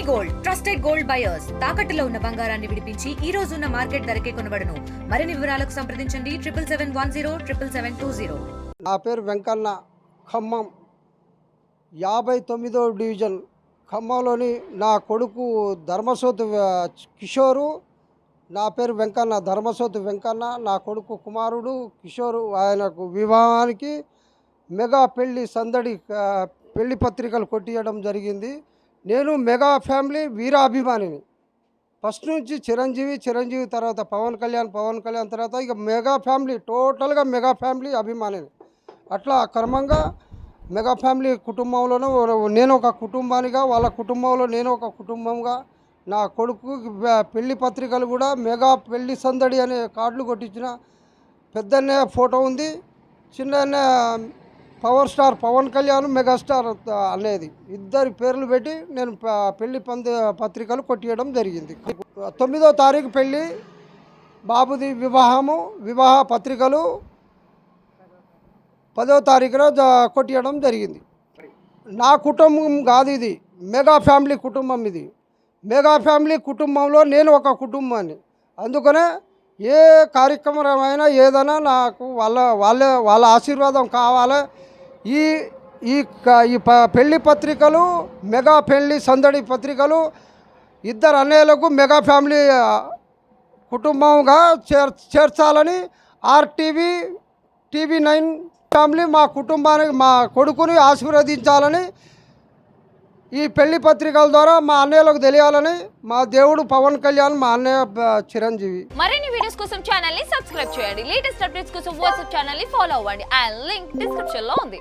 Gold trusted gold buyers తాకట్టులో ఉన్న బంగారాన్ని విడిపించి ఈ రోజు ఉన్న మార్కెట్ ధరకే కొనబడును. మరిన్ని వివరాలకు సంప్రదించండి 7710777020. నా పేరు వెంకన్న, ఖమ్మం 59వ డివిజన్. ఖమ్మంలోని నా కొడుకు ధర్మసోతు కిషోరు, నా పేరు వెంకన్న, ధర్మసోతు వెంకన్న. నా కొడుకు కుమారుడు కిషోరు. ఆయనకు వివాహానికి మెగా పెళ్లి సందడి పెళ్లి పత్రికలు కొట్టియడం జరిగింది. నేను మెగా ఫ్యామిలీ వీరాభిమానిని. ఫస్ట్ నుంచి చిరంజీవి తర్వాత పవన్ కళ్యాణ్ తర్వాత ఇక మెగా ఫ్యామిలీ, టోటల్గా మెగా ఫ్యామిలీ అభిమానిని. అట్లా క్రమంగా మెగా ఫ్యామిలీ కుటుంబంలోనూ నేను ఒక కుటుంబానిగా, వాళ్ళ కుటుంబంలో నేను ఒక కుటుంబంగా, నా కొడుకు పెళ్లి పత్రికలు కూడా మెగా పెళ్లి సందడి అనే కార్డులు కొట్టించిన. పెద్దన్న ఫోటో ఉంది, చిన్న power star Pawan Kalyan, megastar అనేది ఇద్దరి పేర్లు పెట్టి నేను పెళ్లి పత్రికలు కొట్టియడం జరిగింది. 9వ తారీఖు పెళ్ళి, బాబుది వివాహ పత్రికలు 10వ తారీఖున కొట్టియడం జరిగింది. నా కుటుంబం కాదు ఇది, మెగా ఫ్యామిలీ కుటుంబం. ఇది మెగా ఫ్యామిలీ కుటుంబంలో నేను ఒక కుటుంబాన్ని. అందుకనే ఏ కార్యక్రమమైనా ఏదైనా నాకు వాళ్ళ ఆశీర్వాదం కావాలి. ఈ పెళ్లి పత్రికలు, మెగా పెళ్లి సందడి పత్రికలు ఇద్దరు అన్నయ్యలకు మెగా ఫ్యామిలీ కుటుంబంగా చేర్చాలని RTV, TV9 ఫ్యామిలీ మా కుటుంబానికి, మా కొడుకుని ఆశీర్వదించాలని, ఈ పెళ్లి పత్రికల ద్వారా మా అన్నయ్యలకు తెలియాలని మా దేవుడు పవన్ కళ్యాణ్, మా అన్నయ్య చిరంజీవి. మరిన్ని వీడియోస్ కోసం ఛానల్ ని సబ్స్క్రైబ్ చేయండి. లేటెస్ట్ అప్డేట్స్ కోసం వాట్సాప్ ఛానల్ ని ఫాలో అవ్వండి. ఆ లింక్ డిస్క్రిప్షన్ లో ఉంది.